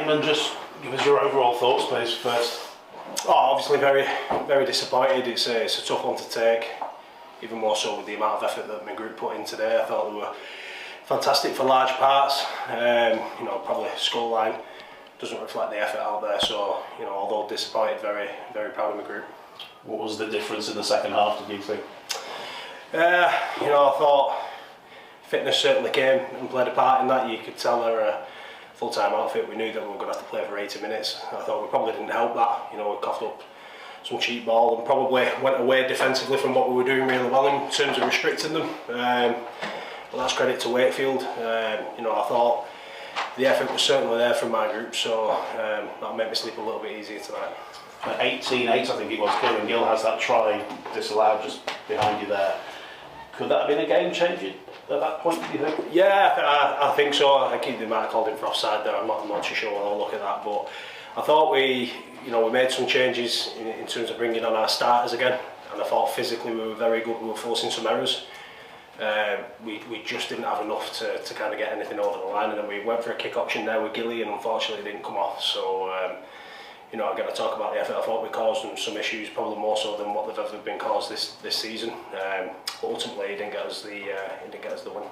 Eamon, just give us your overall thoughts, please, first. Oh, obviously very, very disappointed. It's a tough one to take, even more so with the amount of effort that my group put in today. I thought they were fantastic for large parts. Probably scoreline doesn't reflect the effort out there. So, although disappointed, very, very proud of my group. What was the difference in the second half, did you think? I thought fitness certainly came and played a part in that. You could tell they're a full-time outfit. We knew that we were going to have to play for 80 minutes. I thought we probably didn't help that. We coughed up some cheap ball and probably went away defensively from what we were doing really well in terms of restricting them. But that's credit to Wakefield. I thought the effort was certainly there from my group, so that made me sleep a little bit easier tonight. 18-8, I think it was. Kieran Gill has that try disallowed just behind you there. Could that have been a game changer at that point, do you think? Yeah, I think so. I think they might have called him for offside there. I'm not too sure when I'll look at that, but I thought we made some changes in terms of bringing on our starters again, and I thought physically we were very good. We were forcing some errors. We just didn't have enough to kind of get anything over the line, and then we went for a kick option there with Gilly, and unfortunately it didn't come off. So again, I talk about the effort. I thought we caused them some issues, probably more so than what they've ever been caused this season. But ultimately, he didn't get us the win.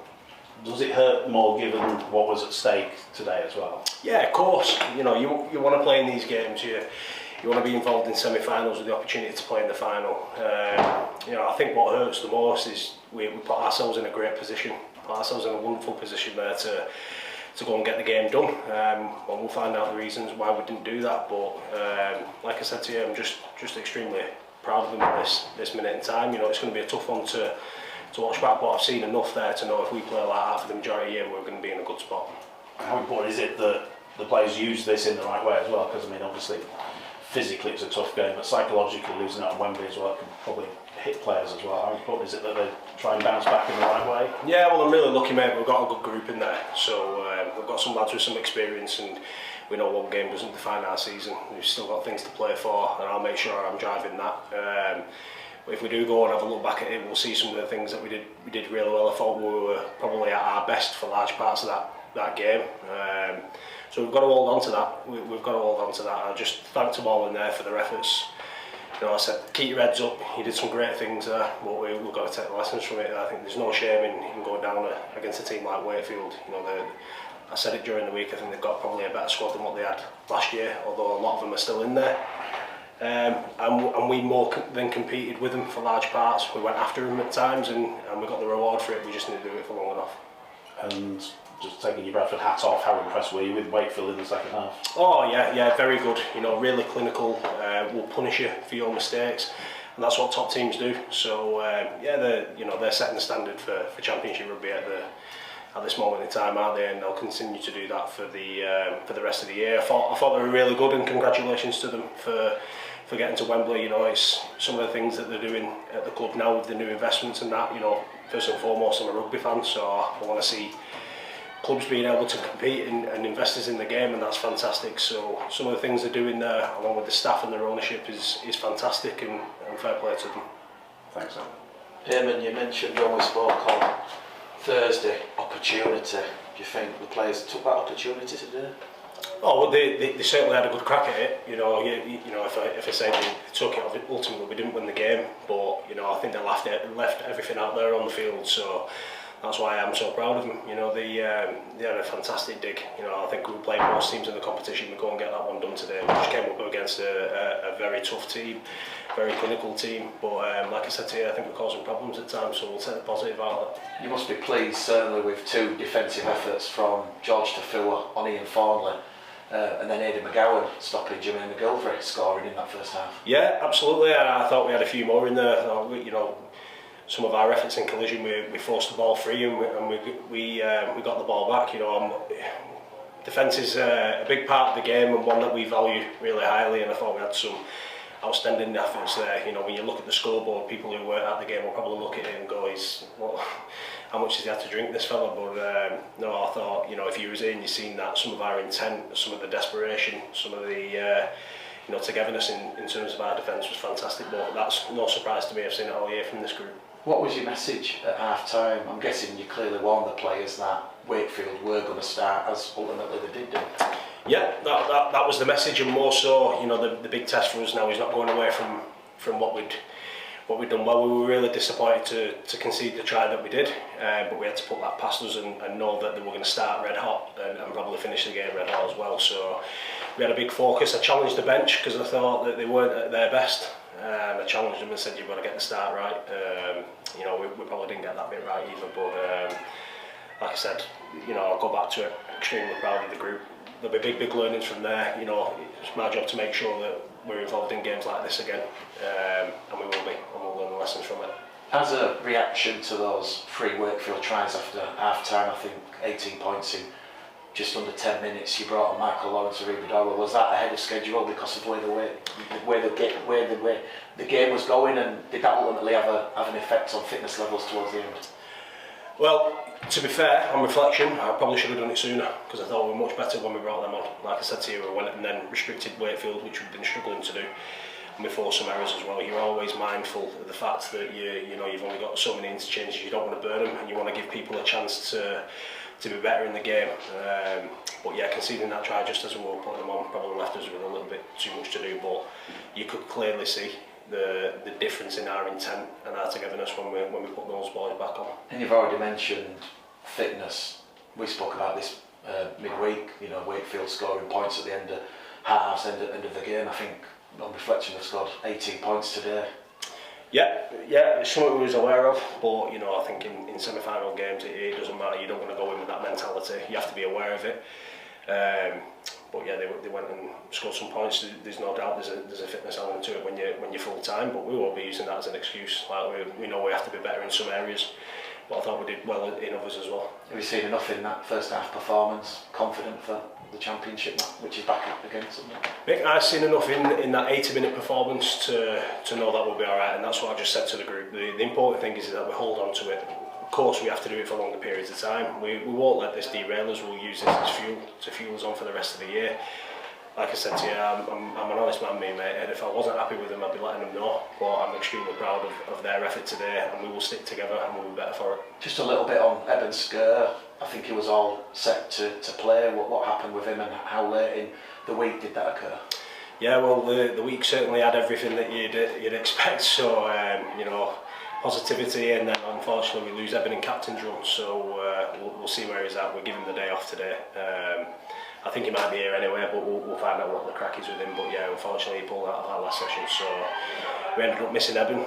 Does it hurt more given what was at stake today as well? Yeah, of course. You want to play in these games. You want to be involved in semi-finals with the opportunity to play in the final. I think what hurts the most is we put ourselves in a great position, put ourselves in a wonderful position there to go and get the game done. And we'll find out the reasons why we didn't do that. But like I said to you, I'm just extremely proud of them at this minute in time. It's going to be a tough one to watch back, but I've seen enough there to know if we play like that for the majority of the year, we're going to be in a good spot. How important is it that the players use this in the right way as well? Because obviously physically it's a tough game, but psychologically losing it at Wembley as well can probably hit players as well. How important is it that they try and bounce back in the right way? Yeah, well, I'm really lucky, mate. We've got a good group in there, so we've got some lads with some experience, and we know one game doesn't define our season. We've still got things to play for, and I'll make sure I'm driving that. But if we do go and have a look back at it, we'll see some of the things that we did really well. I thought we were probably at our best for large parts of that game. So we've got to hold on to that. We've got to hold on to that. I just thanked them all in there for their efforts. I said, keep your heads up. You did some great things there, but we've got to take the lessons from it. I think there's no shame in going down against a team like Wakefield. I said it during the week. I think they've got probably a better squad than what they had last year, although a lot of them are still in there. And we more than competed with them for large parts. We went after them at times, and we got the reward for it. We just didn't do it for long enough. And just taking your Bradford hat off, how impressed were you with Wakefield in the second half? Oh yeah, very good. Really clinical. Will punish you for your mistakes, and that's what top teams do. So they're setting the standard for Championship rugby at this moment in time, aren't they? And they'll continue to do that for the rest of the year. I thought they were really good, and congratulations to them for getting to Wembley. It's some of the things that they're doing at the club now with the new investments and that. First and foremost, I'm a rugby fan, so I want to see clubs being able to compete and investors in the game, and that's fantastic. So some of the things they're doing there, along with the staff and their ownership, is fantastic, and fair play to them. Thanks, Sam. Eamon, you mentioned when we spoke on Thursday, opportunity. Do you think the players took that opportunity today? Oh, well, they certainly had a good crack at it. If I say they took it, ultimately we didn't win the game, but I think they left everything out there on the field. So that's why I'm so proud of them. They had a fantastic dig. I think we played most teams in the competition. We go and get that one done today. We just came up against a very tough team, very clinical team. But like I said to you, I think we're causing problems at times. So we'll take the positive out of it. You must be pleased, certainly, with two defensive efforts from George Tafua on Ian Thornley. And then Aidan McGowan stopping Jermaine McGilvray scoring in that first half. Yeah, absolutely. I thought we had a few more in there. Some of our efforts in collision, we forced the ball free, and we got the ball back. Defence is a big part of the game, and one that we value really highly. And I thought we had some outstanding efforts there. When you look at the scoreboard, people who weren't at the game will probably look at it and go, how much has he had to drink, this fella? But no, I thought, if you was in, you've seen that some of our intent, some of the desperation, some of the togetherness in terms of our defence was fantastic. But that's no surprise to me. I've seen it all year from this group. What was your message at half time? I'm guessing you clearly warned the players that Wakefield were going to start, as ultimately they did, didn't they? Yeah, that was the message, and more so, you know, the big test for us now is not going away from what we'd done well. We were really disappointed to concede the try that we did, but we had to put that past us and know that they were going to start red hot and probably finish the game red hot as well. So we had a big focus. I challenged the bench because I thought that they weren't at their best. I challenged them and said, you've got to get the start right. You know, we probably didn't get that bit right either, but like I said, you know, I'll go back to it, extremely proud of the group. There'll be big learnings from there. You know, it's my job to make sure that we're involved in games like this again, and we will be, and we'll learn the lessons from it. As a reaction to those 3 Wakefield tries after half time, I think 18 points in just under 10 minutes, you brought on Michael Lawrence and Ribadora. Was that ahead of schedule because of where the game was going, and did that ultimately have an effect on fitness levels towards the end? Well, to be fair, on reflection, I probably should have done it sooner because I thought we were much better when we brought them on. Like I said to you, we went and then restricted Wakefield, which we've been struggling to do, and we forced some errors as well. You're always mindful of the fact that you know you've only got so many interchanges, you don't want to burn them, and you want to give people a chance to be better in the game. But yeah, conceding that try just as we were putting them on probably left us with a little bit too much to do. But you could clearly see the difference in our intent and our togetherness when we put those boys back on. And you've already mentioned fitness. We spoke about this midweek. You know, Wakefield scoring points at the end of halves, end of the game. I think on reflection, they've scored 18 points today. Yeah, it's something we was aware of, but you know, I think in semi-final games it doesn't matter. You don't want to go in with that mentality. You have to be aware of it. But yeah, they went and scored some points. There's no doubt there's a fitness element to it when you're full time, but we won't be using that as an excuse. Like we know we have to be better in some areas, but I thought we did well in others as well. Have you seen enough in that first half performance, confident for the championship, which is back up again something? Mick, I've seen enough in that 80-minute performance to know that we'll be alright, and that's what I just said to the group. The important thing is that we hold on to it. Of course, we have to do it for longer periods of time. We won't let this derail us. We'll use this as fuel to fuel us on for the rest of the year. Like I said to you, I'm an honest man, mate, and if I wasn't happy with them, I'd be letting them know. But I'm extremely proud of their effort today, and we will stick together and we'll be better for it. Just a little bit on Eamon Skir. I think he was all set to play. What happened with him, and how late in the week did that occur? Yeah, well, the week certainly had everything that you'd expect. So you know, positivity, and then unfortunately we lose Eamon in captain's run. So we'll see where he's at. We'll give him the day off today. I think he might be here anyway, but we'll find out what the crack is with him. But yeah, unfortunately he pulled out of our last session, so we ended up missing Eamon.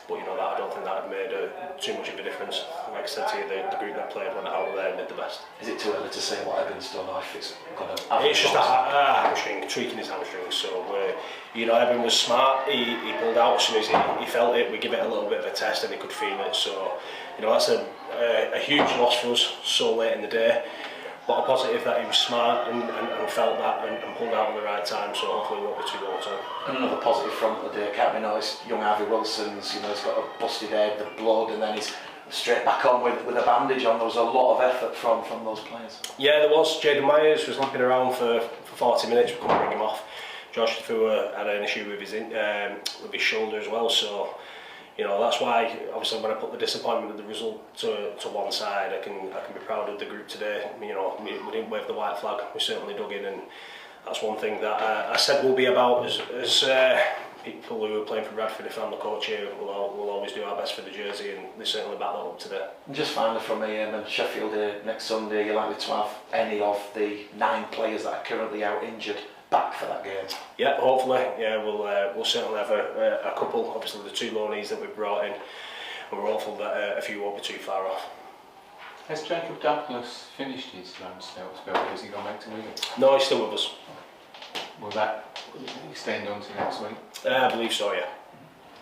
But you know, that I don't think that had made too much of a difference. Like I said to you, the group that played went out there and did the best. Is it too early to say what Eamon's done, or if it's going to? It's just a hamstring, tweaking his hamstring. So you know, Eamon was smart. He pulled out as soon as he felt it. We give it a little bit of a test, and he could feel it. So you know, that's a huge loss for us so late in the day. But a positive that he was smart and felt that and pulled out at the right time, so hopefully it won't be too long term. And another positive front of the day, can't we notice young Harvey Wilson's, you know, he's got a busted head, the blood, and then he's straight back on with a bandage on. There was a lot of effort from those players. Yeah, there was. Jaden Myers was lapping around for 40 minutes, we couldn't bring him off. Josh Tafua had an issue with his shoulder as well, so you know, that's why obviously when I put the disappointment of the result to one side, I can be proud of the group today. You know, we didn't wave the white flag, we certainly dug in, and that's one thing that I said we'll be about as people who are playing for Bradford. If I'm the coach here, we'll always do our best for the jersey, and they certainly back that up today. And just finally from me, and Sheffield next Sunday, you're likely to have any of the 9 players that are currently out injured back for that game? Yeah, hopefully. Yeah, we'll certainly have a couple. Obviously, the 2 loanees that we've brought in, and we're hopeful that a few won't be too far off. Has Jacob Douglas finished his loan spell, or has he gone back to Wigan? No, he's still with us. Will that extend on to next week? I believe so, yeah.